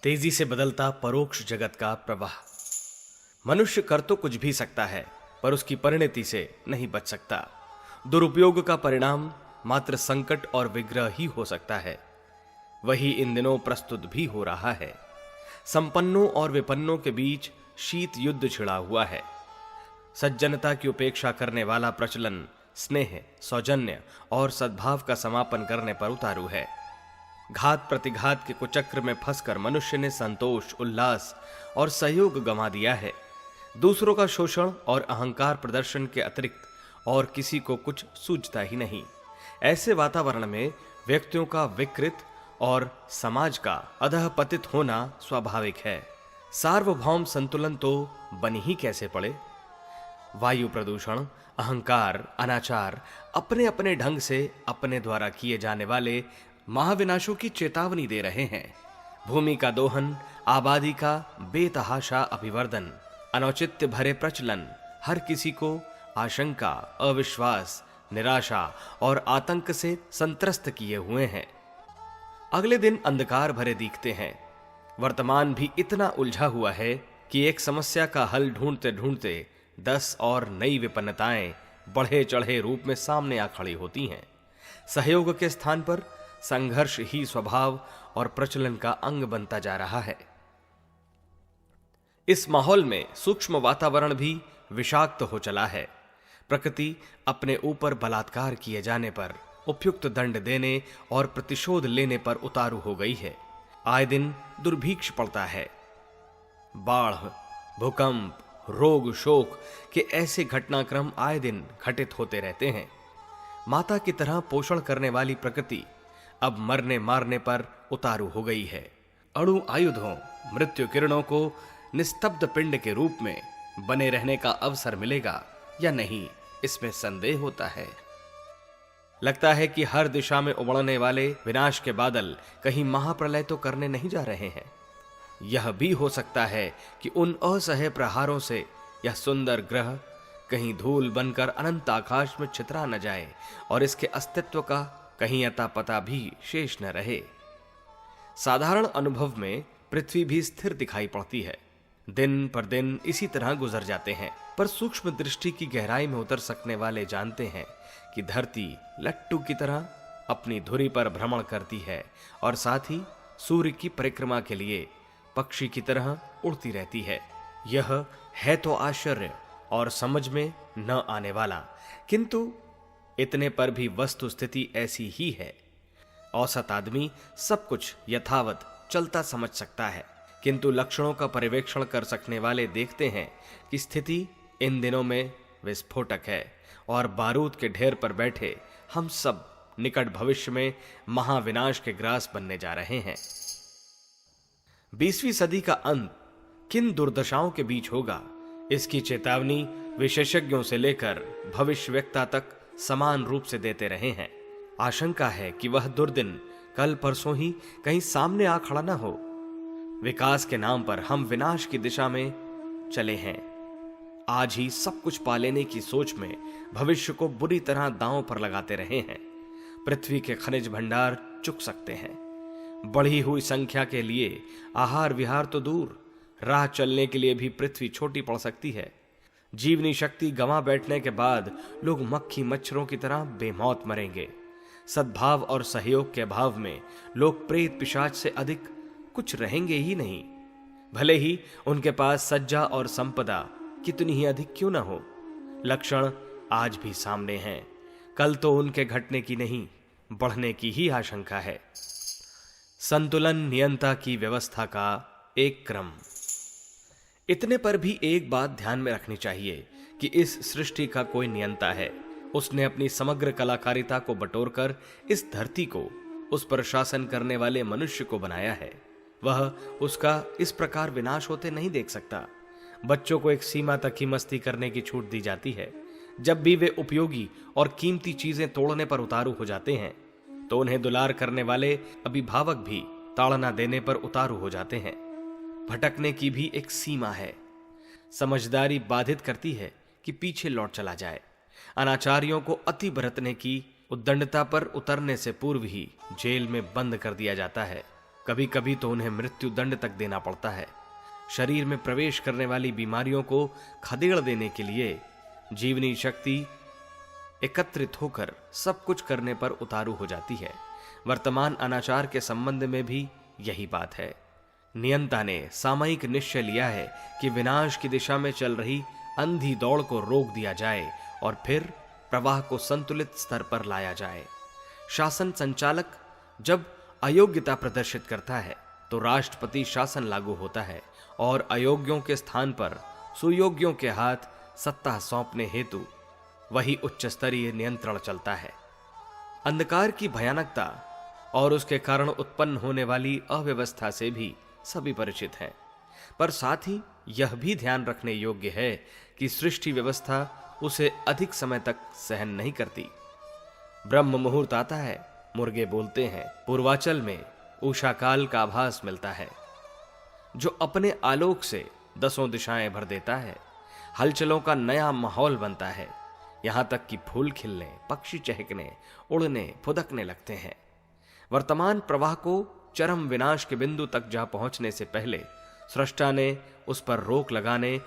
तेजी से बदलता परोक्ष जगत का प्रवाह। मनुष्य कर तो कुछ भी सकता है, पर उसकी परिणति से नहीं बच सकता। दुरुपयोग का परिणाम मात्र संकट और विग्रह ही हो सकता है। वही इन दिनों प्रस्तुत भी हो रहा है। संपन्नों और विपन्नों के बीच शीत युद्ध छिड़ा हुआ है। सज्जनता की उपेक्षा करने वाला प्रचलन स्नेह, सौजन्य और सद्भाव का समापन करने पर उतारू है। घात प्रतिघात के कुचक्र में फंसकर मनुष्य ने संतोष, उल्लास और सहयोग गंवा दिया है। दूसरों का शोषण और अहंकार प्रदर्शन के अतिरिक्त और किसी को कुछ सूझता ही नहीं। ऐसे वातावरण में व्यक्तियों का विकृत और समाज का अधःपतित होना स्वाभाविक है। सार्वभौम संतुलन तो बन ही कैसे पड़े। वायु प्रदूषण, अहंकार, अनाचार अपने अपने ढंग से अपने द्वारा किए जाने वाले महाविनाशों की चेतावनी दे रहे हैं। भूमि का दोहन, आबादी का बेतहाशा अभिवर्धन, अनौचित्य भरे प्रचलन हर किसी को आशंका, अविश्वास, निराशा और आतंक से संत्रस्त किए हुए हैं। अगले दिन अंधकार भरे दिखते हैं। वर्तमान भी इतना उलझा हुआ है कि एक समस्या का हल ढूंढते ढूंढते 10 और नई विपन्नताएं बढ़े चढ़े रूप में सामने आ खड़ी होती हैं। सहयोग के स्थान पर संघर्ष ही स्वभाव और प्रचलन का अंग बनता जा रहा है। इस माहौल में सूक्ष्म वातावरण भी विषाक्त हो चला है। प्रकृति अपने ऊपर बलात्कार किए जाने पर उपयुक्त दंड देने और प्रतिशोध लेने पर उतारू हो गई है। आए दिन दुर्भिक्ष पड़ता है। बाढ़, भूकंप, रोग, शोक के ऐसे घटनाक्रम आए दिन घटित होते रहते हैं। माता की तरह पोषण करने वाली प्रकृति अब मरने मारने पर उतारू हो गई है। अणु आयुधों, मृत्यु किरणों को निस्तब्ध पिंड के रूप में बने रहने का अवसर मिलेगा या नहीं, इसमें संदेह होता है। लगता है कि हर दिशा में उमड़ने वाले विनाश के बादल कहीं महाप्रलय तो करने नहीं जा रहे हैं। यह भी हो सकता है कि उन असह्य प्रहारों से यह सुंदर ग्रह कहीं धूल बनकर अनंत आकाश में छितरा न जाए और इसके अस्तित्व का कहीं अता पता भी शेष न रहे। साधारण अनुभव में पृथ्वी भी स्थिर दिखाई पड़ती है। दिन पर दिन इसी तरह गुजर जाते हैं, पर सूक्ष्म दृष्टि की गहराई में उतर सकने वाले जानते हैं कि धरती लट्टू की तरह अपनी धुरी पर भ्रमण करती है और साथ ही सूर्य की परिक्रमा के लिए पक्षी की तरह उड़ती रहती है। यह है तो आश्चर्य और समझ में न आने वाला, किंतु इतने पर भी वस्तु स्थिति ऐसी ही है। औसत आदमी सब कुछ यथावत चलता समझ सकता है, किंतु लक्षणों का पर्यवेक्षण कर सकने वाले देखते हैं कि स्थिति इन दिनों में विस्फोटक है और बारूद के ढेर पर बैठे हम सब निकट भविष्य में महाविनाश के ग्रास बनने जा रहे हैं। 20वीं सदी का अंत किन दुर्दशाओं के बीच होगा, इसकी चेतावनी विशेषज्ञों से लेकर भविष्यवक्ता तक समान रूप से देते रहे हैं। आशंका है कि वह दुर्दिन कल परसों ही कहीं सामने आ खड़ा ना हो। विकास के नाम पर हम विनाश की दिशा में चले हैं। आज ही सब कुछ पा लेने की सोच में भविष्य को बुरी तरह दांव पर लगाते रहे हैं। पृथ्वी के खनिज भंडार चुक सकते हैं। बढ़ी हुई संख्या के लिए आहार विहार तो दूर, राह चलने के लिए भी पृथ्वी छोटी पड़ सकती है। जीवनी शक्ति गंवा बैठने के बाद लोग मक्खी मच्छरों की तरह बेमौत मरेंगे। सद्भाव और सहयोग के अभाव में लोग प्रेत पिशाच से अधिक कुछ रहेंगे ही नहीं। भले ही उनके पास सज्जा और संपदा कितनी ही अधिक क्यों ना हो, लक्षण आज भी सामने हैं। कल तो उनके घटने की नहीं, बढ़ने की ही आशंका है। संतुलन नियंता की व्यवस्था का एक क्रम। इतने पर भी एक बात ध्यान में रखनी चाहिए कि इस सृष्टि का कोई नियंता है। उसने अपनी समग्र कलाकारिता को बटोरकर इस धरती को उस पर शासन करने वाले मनुष्य को बनाया है। वह उसका इस प्रकार विनाश होते नहीं देख सकता। बच्चों को एक सीमा तक ही मस्ती करने की छूट दी जाती है। जब भी वे उपयोगी और कीमती चीजें तोड़ने पर उतारू हो जाते हैं, तो उन्हें दुलार करने वाले अभिभावक भी ताड़ना देने पर उतारू हो जाते हैं। भटकने की भी एक सीमा है। समझदारी बाधित करती है कि पीछे लौट चला जाए। अनाचारियों को अति बरतने की उद्दंडता पर उतरने से पूर्व ही जेल में बंद कर दिया जाता है। कभी कभी तो उन्हें मृत्यु दंड तक देना पड़ता है। शरीर में प्रवेश करने वाली बीमारियों को खदेड़ देने के लिए जीवनी शक्ति एकत्रित होकर सब कुछ करने पर उतारू हो जाती है। वर्तमान अनाचार के संबंध में भी यही बात है। नियंता ने सामयिक निश्चय लिया है कि विनाश की दिशा में चल रही अंधी दौड़ को रोक दिया जाए और फिर प्रवाह को संतुलित स्तर पर लाया जाए। शासन संचालक जब अयोग्यता प्रदर्शित करता है तो राष्ट्रपति शासन लागू होता है और अयोग्यों के स्थान पर सुयोग्यों के हाथ सत्ता सौंपने हेतु वही उच्च स्तरीय नियंत्रण चलता है। अंधकार की भयानकता और उसके कारण उत्पन्न होने वाली अव्यवस्था से भी सभी परिचित हैं, पर साथ ही यह भी ध्यान रखने योग्य है कि सृष्टि व्यवस्था उसे अधिक समय तक सहन नहीं करती। ब्रह्म मुहूर्त आता है, मुर्गे बोलते हैं, पूर्वाचल में उषा काल का आभास मिलता है जो अपने आलोक से 10 दिशाएं भर देता है। हलचलों का नया माहौल बनता है, यहां तक कि फूल खिलने, पक्षी चहकने, उड़ने, फुदकने लगते हैं। वर्तमान प्रवाह को चरम विनाश के बिंदु तक जा पहुंचने से पहले सृष्टा ने उस पर रोक लगाने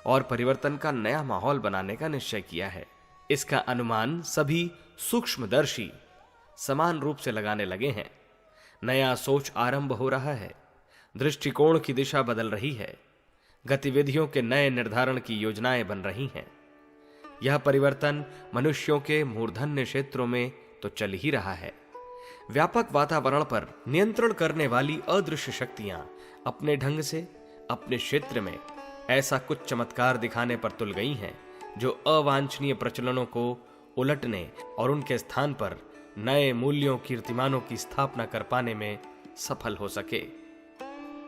और परिवर्तन का नया माहौल बनाने का निश्चय किया है। इसका अनुमान सभी सूक्ष्मदर्शी समान रूप से लगाने लगे हैं। नया सोच आरंभ हो रहा है, दृष्टिकोण की दिशा बदल रही है, गतिविधियों के नए निर्धारण की योजनाएं बन रही हैं। यह परिवर्तन मनुष्यों के मूर्धन्य क्षेत्रों में तो चल ही रहा है। व्यापक वातावरण पर नियंत्रण करने वाली अदृश्य शक्तियां अपने ढंग से अपने क्षेत्र में ऐसा कुछ चमत्कार दिखाने पर तुल गई हैं जो अवांछनीय प्रचलनों को उलटने और उनके स्थान पर नए मूल्यों कीर्तिमानों की स्थापना कर पाने में सफल हो सके।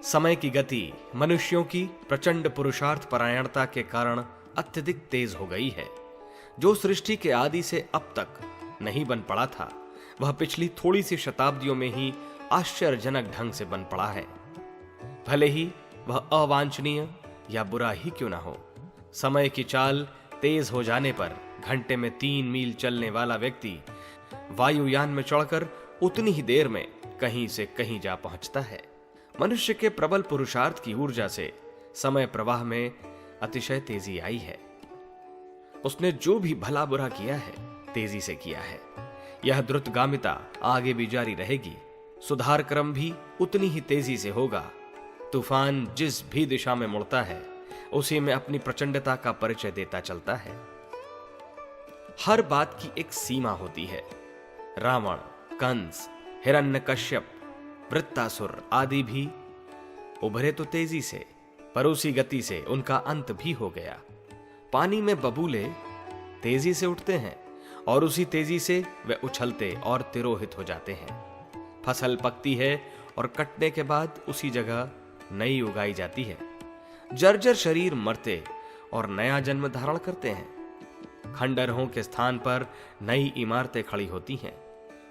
समय की गति मनुष्यों की प्रचंड पुरुषार्थ परायणता के कारण अत्यधिक तेज हो गई है। जो सृष्टि के आदि से अब तक नहीं बन पड़ा था वह पिछली थोड़ी सी शताब्दियों में ही आश्चर्यजनक ढंग से बन पड़ा है। भले ही वह अवांछनीय या बुरा ही क्यों ना हो। समय की चाल तेज हो जाने पर घंटे में 3 मील चलने वाला व्यक्ति वायुयान में चढ़कर उतनी ही देर में कहीं से कहीं जा पहुंचता है। मनुष्य के प्रबल पुरुषार्थ की ऊर्जा से समय प्रवाह में अतिशय तेजी आई है। उसने जो भी भला बुरा किया है तेजी से किया है। यह द्रुतगामिता आगे भी जारी रहेगी। सुधार क्रम भी उतनी ही तेजी से होगा। तूफान जिस भी दिशा में मुड़ता है उसी में अपनी प्रचंडता का परिचय देता चलता है। हर बात की एक सीमा होती है। रावण, कंस, हिरण्यकश्यप, वृत्तासुर आदि भी उभरे तो तेजी से, पर उसी गति से उनका अंत भी हो गया। पानी में बबूले तेजी से उठते हैं और उसी तेजी से वे उछलते और तिरोहित हो जाते हैं। फसल पकती है और कटने के बाद उसी जगह नई उगाई जाती है। जर्जर शरीर मरते और नया जन्म धारण करते हैं। खंडहरों के स्थान पर नई इमारतें खड़ी होती हैं।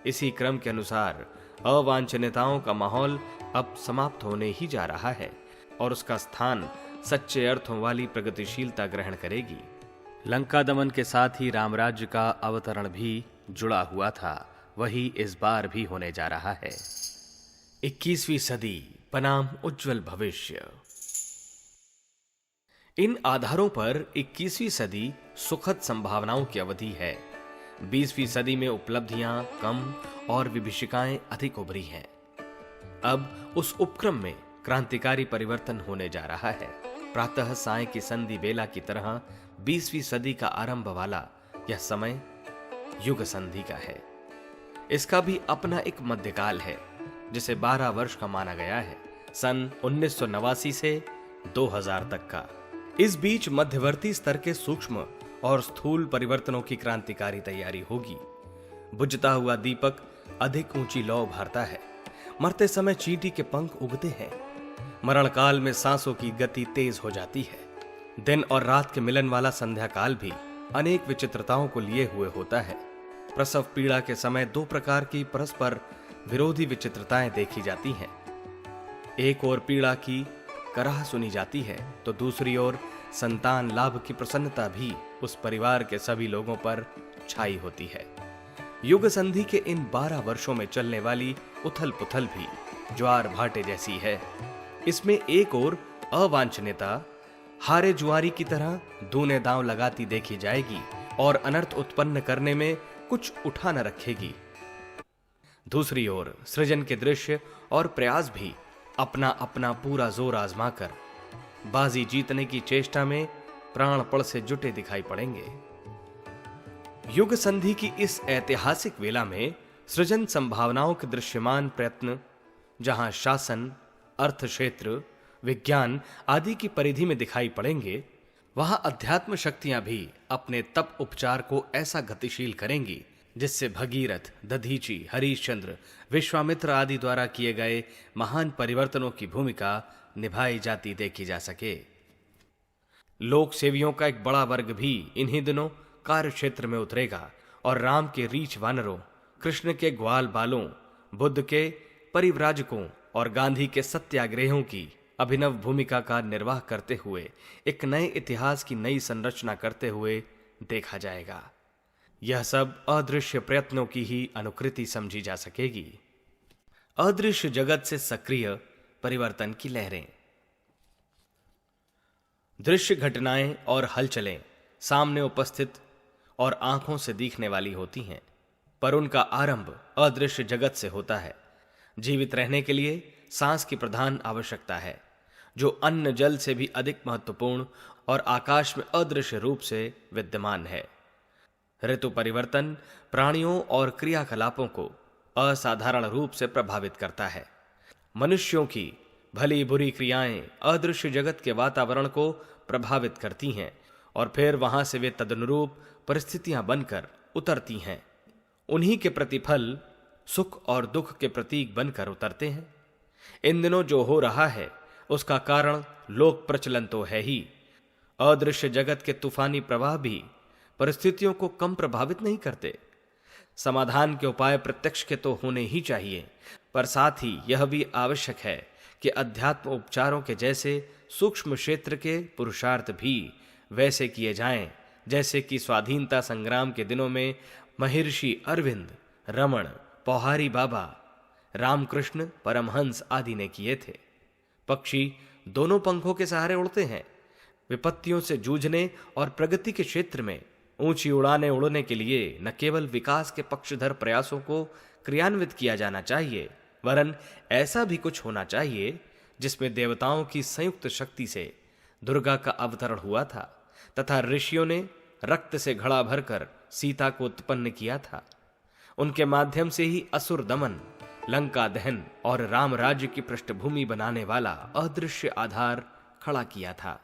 इसी क्रम के अनुसार अवांछनीयताओं का माहौल अब समाप्त होने ही जा रहा है और उसका स्थान सच्चे अर्थों वाली प्रगतिशीलता ग्रहण करेगी। लंका दमन के साथ ही रामराज्य का अवतरण भी जुड़ा हुआ था, वही इस बार भी होने जा रहा है। 21वीं सदी बनाम उज्जवल भविष्य। इन आधारों पर 21वीं सदी सुखद संभावनाओं की अवधि है। 20वीं सदी में उपलब्धियां कम और विभीषिकाएं अधिक उभरी हैं। अब उस उपक्रम में क्रांतिकारी परिवर्तन होने जा रहा है। प्रातः साय की संधि बेला की तरह 20वीं सदी का आरंभ वाला यह समय युग संधि का है। इसका भी अपना एक मध्यकाल है जिसे 12 वर्ष का माना गया है, सन 1989 से 2000 तक का। इस बीच मध्यवर्ती स्तर के सूक्ष्म और स्थूल परिवर्तनों की क्रांतिकारी तैयारी होगी। बुझता हुआ दीपक अधिक ऊंची लौ भरता है। मरते समय चींटी के पंख उगते हैं। मरण काल में सांसों की गति तेज हो जाती है। दिन और रात के मिलन वाला संध्या काल भी अनेक विचित्रताओं को लिए हुए होता है। प्रसव पीड़ा के समय 2 प्रकार की परस्पर विरोधी विचित्रताएं देखी जाती हैं। एक ओर पीड़ा की कराह सुनी जाती है तो दूसरी ओर संतान लाभ की प्रसन्नता भी उस परिवार के सभी लोगों पर छाई होती है। युग संधि के इन 12 वर्षों में चलने वाली उथल पुथल भी ज्वार भाटे जैसी है। इसमें एक और अवांछनीयता हारे जुआरी की तरह दूने दांव लगाती देखी जाएगी और अनर्थ उत्पन्न करने में कुछ उठा न रखेगी। दूसरी ओर सृजन के दृश्य और प्रयास भी अपना अपना पूरा जोर आजमाकर बाजी जीतने की चेष्टा में प्राणपण से जुटे दिखाई पड़ेंगे। युग संधि की इस ऐतिहासिक वेला में सृजन संभावनाओं के दृश्यमान प्रयत्न जहां शासन, अर्थ क्षेत्र, विज्ञान आदि की परिधि में दिखाई पड़ेंगे, वहां अध्यात्म शक्तियां भी अपने तप उपचार को ऐसा गतिशील करेंगी जिससे भगीरथ, दधीची, हरिश्चंद्र, विश्वामित्र आदि द्वारा किए गए महान परिवर्तनों की भूमिका निभाई जाती देखी जा सके। लोक सेवियों का एक बड़ा वर्ग भी इन्हीं दिनों कार्य क्षेत्र में उतरेगा और राम के रीछ वानरों, कृष्ण के ग्वाल बालों, बुद्ध के परिव्राजकों और गांधी के सत्याग्रहों की अभिनव भूमिका का निर्वाह करते हुए एक नए इतिहास की नई संरचना करते हुए देखा जाएगा। यह सब अदृश्य प्रयत्नों की ही अनुकृति समझी जा सकेगी। अदृश्य जगत से सक्रिय परिवर्तन की लहरें। दृश्य घटनाएं और हलचलें सामने उपस्थित और आंखों से दिखने वाली होती हैं, पर उनका आरंभ अदृश्य जगत से होता है। जीवित रहने के लिए सांस की प्रधान आवश्यकता है, जो अन्न जल से भी अधिक महत्वपूर्ण और आकाश में अदृश्य रूप से विद्यमान है। ऋतु परिवर्तन प्राणियों और क्रियाकलापों को असाधारण रूप से प्रभावित करता है। मनुष्यों की भली बुरी क्रियाएं अदृश्य जगत के वातावरण को प्रभावित करती हैं और फिर वहां से वे तदनुरूप परिस्थितियां बनकर उतरती हैं। उन्हीं के प्रतिफल सुख और दुख के प्रतीक बनकर उतरते हैं। इन दिनों जो हो रहा है उसका कारण लोक प्रचलन तो है ही। अदृश्य जगत के तूफानी प्रवाह भी परिस्थितियों को कम प्रभावित नहीं करते। समाधान के उपाय प्रत्यक्ष के तो होने ही चाहिए, पर साथ ही यह भी आवश्यक है कि अध्यात्म उपचारों के जैसे सूक्ष्म क्षेत्र के पुरुषार्थ भी वैसे किए जाएं जैसे कि स्वाधीनता संग्राम के दिनों में महर्षि अरविंद, रमण, पौहारी बाबा, रामकृष्ण परमहंस आदि ने किए थे। पक्षी दोनों पंखों के सहारे उड़ते हैं। विपत्तियों से जूझने और प्रगति के क्षेत्र में ऊंची उड़ानें उड़ने के लिए न केवल विकास के पक्षधर प्रयासों को क्रियान्वित किया जाना चाहिए, वरन ऐसा भी कुछ होना चाहिए जिसमें देवताओं की संयुक्त शक्ति से दुर्गा का अवतरण हुआ था तथा ऋषियों ने रक्त से घड़ा भरकर सीता को उत्पन्न किया था। उनके माध्यम से ही असुर दमन, लंका दहन और राम राज्य की पृष्ठभूमि बनाने वाला अदृश्य आधार खड़ा किया था।